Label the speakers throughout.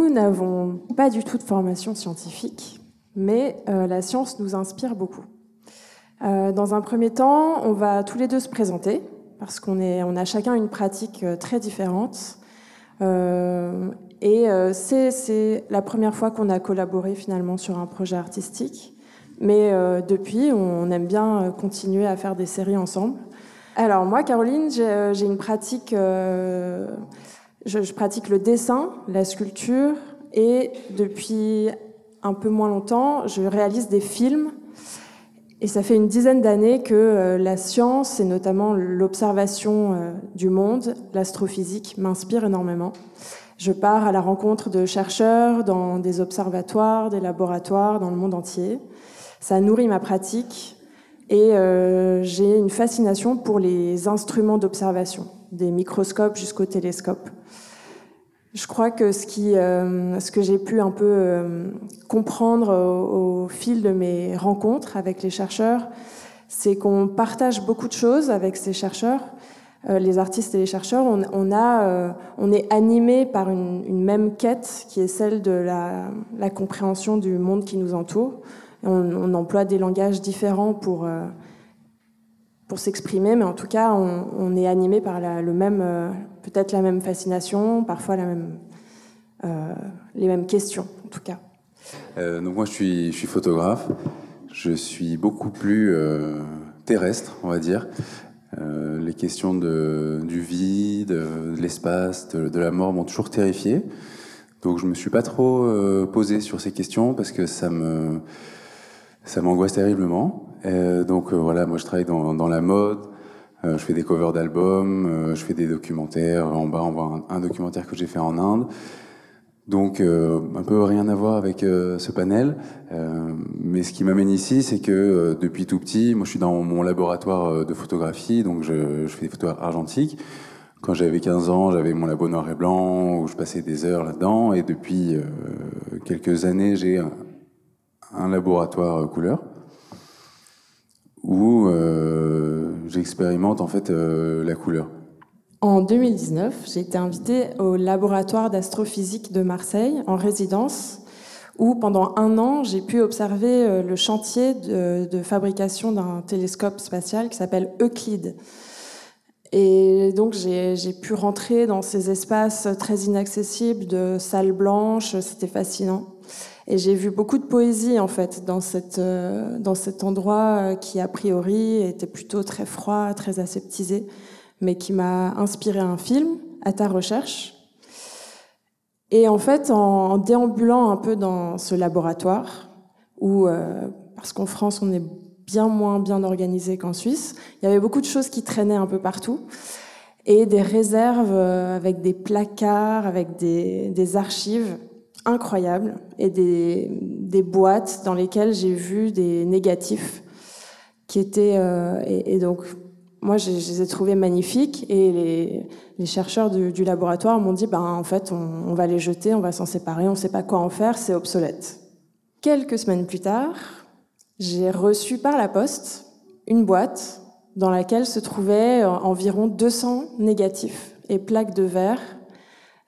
Speaker 1: Nous n'avons pas du tout de formation scientifique, mais la science nous inspire beaucoup. Dans un premier temps, on va tous les deux se présenter, parce qu'on a chacun une pratique très différente. C'est la première fois qu'on a collaboré finalement sur un projet artistique. Mais depuis, on aime bien continuer à faire des séries ensemble. Alors moi, Caroline, j'ai une pratique... je pratique le dessin, la sculpture, et depuis un peu moins longtemps, je réalise des films. Et ça fait une dizaine d'années que la science, et notamment l'observation du monde, l'astrophysique, m'inspire énormément. Je pars à la rencontre de chercheurs dans des observatoires, des laboratoires, dans le monde entier. Ça nourrit ma pratique et j'ai une fascination pour les instruments d'observation, des microscopes jusqu'aux télescopes. Je crois que ce que j'ai pu un peu comprendre au fil de mes rencontres avec les chercheurs, c'est qu'on partage beaucoup de choses avec ces chercheurs, les artistes et les chercheurs. On est animés par une même quête qui est celle de la compréhension du monde qui nous entoure. On emploie des langages différents pour s'exprimer, mais en tout cas, on est animé par peut-être la même fascination, parfois les mêmes questions, en tout cas.
Speaker 2: Donc moi, je suis photographe. Je suis beaucoup plus terrestre, on va dire. Les questions du vide, de l'espace, de la mort m'ont toujours terrifié. Donc je me suis pas trop posé sur ces questions parce que ça m'angoisse terriblement. Voilà, moi je travaille dans la mode, je fais des covers d'albums, je fais des documentaires. En bas, on voit un documentaire que j'ai fait en Inde. Donc un peu rien à voir avec ce panel. Mais ce qui m'amène ici, c'est que depuis tout petit, moi je suis dans mon laboratoire de photographie, donc je fais des photos argentiques. Quand j'avais 15 ans, j'avais mon labo noir et blanc, où je passais des heures là-dedans. Et depuis quelques années, j'ai un laboratoire couleur, où j'expérimente en fait la couleur.
Speaker 1: En 2019, j'ai été invitée au laboratoire d'astrophysique de Marseille en résidence, où pendant un an, j'ai pu observer le chantier de fabrication d'un télescope spatial qui s'appelle Euclide. Et donc j'ai pu rentrer dans ces espaces très inaccessibles de salles blanches, c'était fascinant. Et j'ai vu beaucoup de poésie en fait dans cet endroit qui a priori était plutôt très froid, très aseptisé, mais qui m'a inspiré un film, À ta recherche. Et en fait, en déambulant un peu dans ce laboratoire, où parce qu'en France on est bien moins bien organisé qu'en Suisse, il y avait beaucoup de choses qui traînaient un peu partout, et des réserves avec des placards, avec des archives incroyables, et des boîtes dans lesquelles j'ai vu des négatifs qui étaient... et donc, moi, je les ai trouvés magnifiques, et les chercheurs du laboratoire m'ont dit, en fait, on va les jeter, on va s'en séparer, on ne sait pas quoi en faire, c'est obsolète. Quelques semaines plus tard, j'ai reçu par la poste une boîte dans laquelle se trouvaient environ 200 négatifs et plaques de verre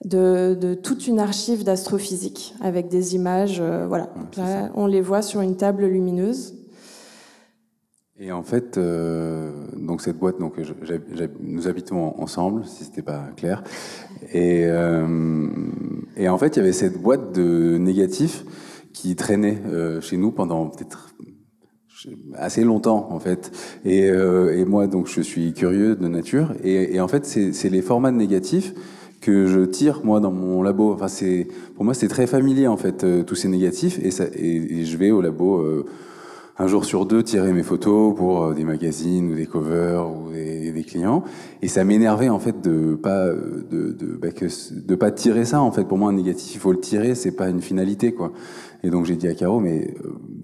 Speaker 1: de toute une archive d'astrophysique avec des images, voilà. Là, on les voit sur une table lumineuse.
Speaker 2: Et en fait, donc cette boîte, donc nous habitons ensemble, si c'était pas clair. Et en fait, il y avait cette boîte de négatifs qui traînait chez nous pendant peut-être assez longtemps en fait. Et moi, donc, je suis curieux de nature. Et en fait, c'est les formats de négatifs que je tire moi dans mon labo. Enfin, pour moi, c'est très familier en fait, tous ces négatifs. Et je vais au labo un jour sur deux tirer mes photos pour des magazines ou des covers ou des clients. Et ça m'énervait en fait de pas tirer ça en fait. Pour moi, un négatif, il faut le tirer, c'est pas une finalité quoi. Et donc j'ai dit à Caro, mais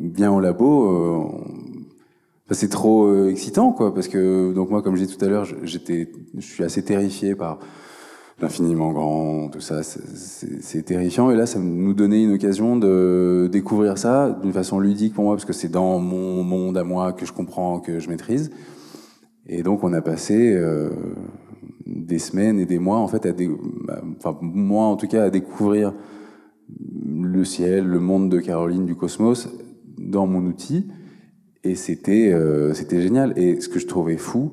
Speaker 2: viens au labo. C'est trop excitant quoi, parce que donc moi, comme je disais tout à l'heure, je suis assez terrifié par l'infiniment grand, tout ça, c'est terrifiant. Et là, ça nous donnait une occasion de découvrir ça d'une façon ludique pour moi, parce que c'est dans mon monde à moi que je comprends, que je maîtrise. Et donc, on a passé des semaines et des mois, en fait, moi en tout cas, à découvrir le ciel, le monde de Caroline, du cosmos, dans mon outil. Et c'était génial. Et ce que je trouvais fou,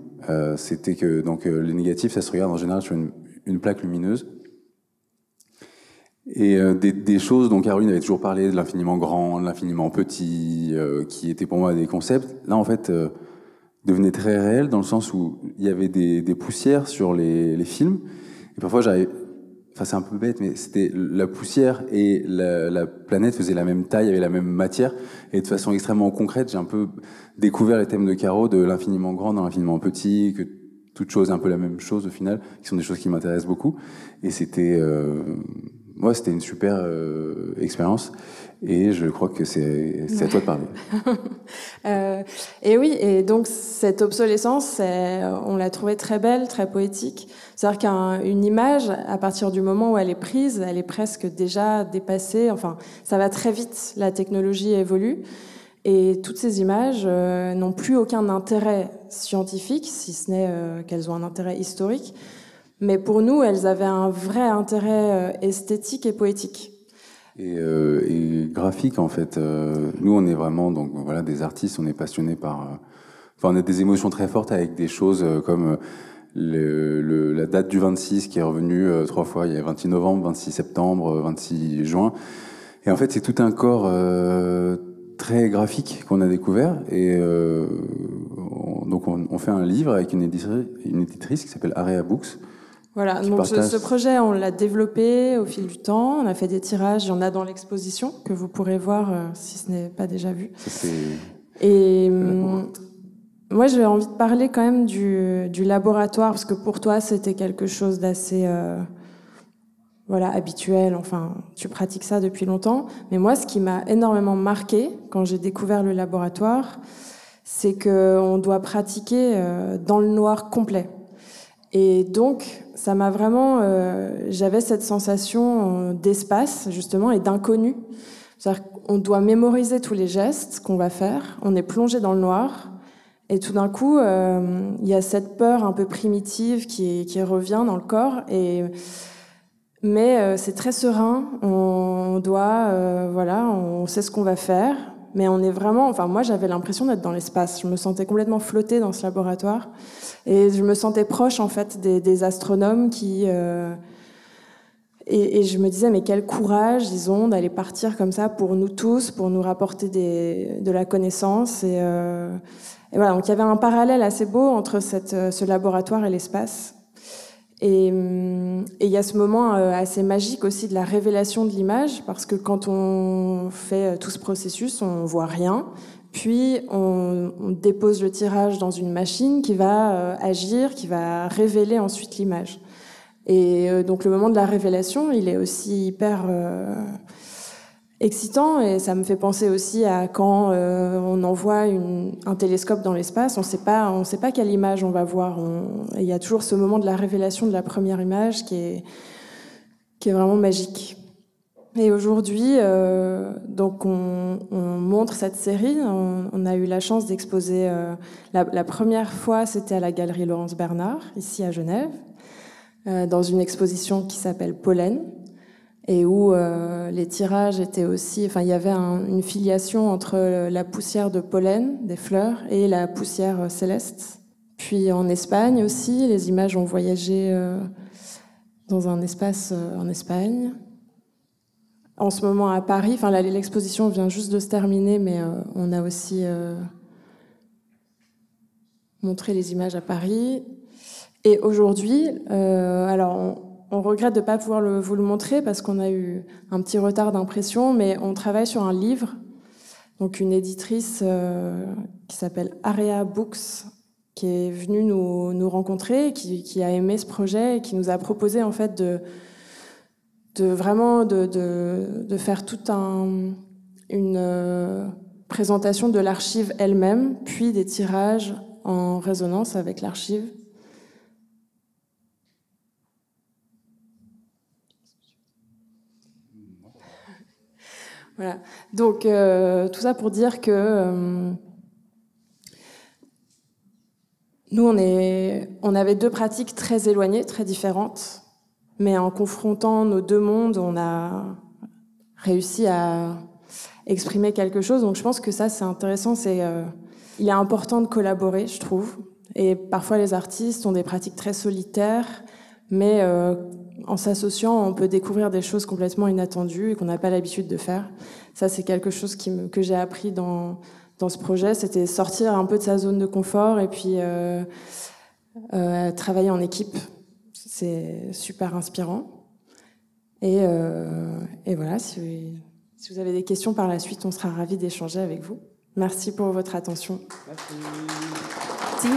Speaker 2: c'était que donc, les négatifs, ça se regarde en général sur une plaque lumineuse. Et des choses dont Caroline avait toujours parlé, de l'infiniment grand, de l'infiniment petit, qui étaient pour moi des concepts, là en fait devenaient très réels dans le sens où il y avait des poussières sur les films. Et parfois j'arrivais, enfin c'est un peu bête, mais c'était la poussière et la planète faisaient la même taille, avaient la même matière. Et de façon extrêmement concrète, j'ai un peu découvert les thèmes de Caro, de l'infiniment grand dans l'infiniment petit, que toutes choses un peu la même chose au final, qui sont des choses qui m'intéressent beaucoup. Et c'était moi, c'était une super expérience et je crois que c'est à toi de parler.
Speaker 1: Et oui, et donc cette obsolescence, on l'a trouvée très belle, très poétique. C'est-à-dire qu'une image, à partir du moment où elle est prise, elle est presque déjà dépassée. Enfin, ça va très vite, la technologie évolue. Et toutes ces images n'ont plus aucun intérêt scientifique, si ce n'est qu'elles ont un intérêt historique. Mais pour nous, elles avaient un vrai intérêt esthétique et poétique.
Speaker 2: Et graphique, en fait. Nous, on est vraiment donc, voilà, des artistes, on est passionnés par... Enfin, on a des émotions très fortes avec des choses comme la date du 26 qui est revenue 3 fois. Il y a 26 novembre, 26 septembre, 26 juin. Et en fait, c'est tout un corps très graphique qu'on a découvert. Et donc, on fait un livre avec une éditrice qui s'appelle Area Books.
Speaker 1: Voilà, donc ce projet, on l'a développé au fil du temps, on a fait des tirages, il y en a dans l'exposition que vous pourrez voir si ce n'est pas déjà vu. Et moi, j'avais envie de parler quand même du laboratoire, parce que pour toi, c'était quelque chose d'assez habituel, enfin, tu pratiques ça depuis longtemps. Mais moi, ce qui m'a énormément marqué quand j'ai découvert le laboratoire, c'est qu'on doit pratiquer dans le noir complet. Et donc, ça m'a vraiment... j'avais cette sensation d'espace, justement, et d'inconnu. C'est-à-dire qu'on doit mémoriser tous les gestes qu'on va faire. On est plongé dans le noir. Et tout d'un coup, il y a cette peur un peu primitive qui revient dans le corps. Mais c'est très serein. On doit... on sait ce qu'on va faire. Mais on est vraiment... Enfin, moi, j'avais l'impression d'être dans l'espace. Je me sentais complètement flottée dans ce laboratoire. Et je me sentais proche, en fait, des astronomes qui... Et je me disais, mais quel courage ils ont d'aller partir comme ça pour nous tous, pour nous rapporter de la connaissance. Et voilà, donc il y avait un parallèle assez beau entre ce laboratoire et l'espace. Et il y a ce moment assez magique aussi de la révélation de l'image, parce que quand on fait tout ce processus, on voit rien. Puis on dépose le tirage dans une machine qui va agir, qui va révéler ensuite l'image. Et donc le moment de la révélation, il est aussi hyper excitant, et ça me fait penser aussi à quand on envoie un télescope dans l'espace, on sait pas quelle image on va voir. Il y a toujours ce moment de la révélation de la première image qui est vraiment magique. Et aujourd'hui, donc on montre cette série. On a eu la chance d'exposer. La première fois, c'était à la Galerie Laurence Bernard, ici à Genève, dans une exposition qui s'appelle Pollen, et où les tirages étaient aussi... Enfin, il y avait une filiation entre la poussière de pollen des fleurs et la poussière céleste. Puis en Espagne aussi, les images ont voyagé dans un espace en Espagne. En ce moment à Paris, enfin l'exposition vient juste de se terminer, mais on a aussi montré les images à Paris. Et aujourd'hui, alors on regrette de ne pas pouvoir vous le montrer parce qu'on a eu un petit retard d'impression, mais on travaille sur un livre, donc une éditrice qui s'appelle Area Books, qui est venue nous rencontrer, qui a aimé ce projet et qui nous a proposé en fait de faire toute une présentation de l'archive elle-même, puis des tirages en résonance avec l'archive. Voilà. Donc tout ça pour dire que nous on avait deux pratiques très éloignées, très différentes. Mais en confrontant nos deux mondes, on a réussi à exprimer quelque chose. Donc je pense que ça, c'est intéressant. Il est important de collaborer, je trouve. Et parfois, les artistes ont des pratiques très solitaires, mais en s'associant, on peut découvrir des choses complètement inattendues et qu'on n'a pas l'habitude de faire. Ça, c'est quelque chose que j'ai appris dans ce projet. C'était sortir un peu de sa zone de confort et puis travailler en équipe. C'est super inspirant. Et voilà, si vous avez des questions par la suite, on sera ravis d'échanger avec vous. Merci pour votre attention.
Speaker 2: Merci.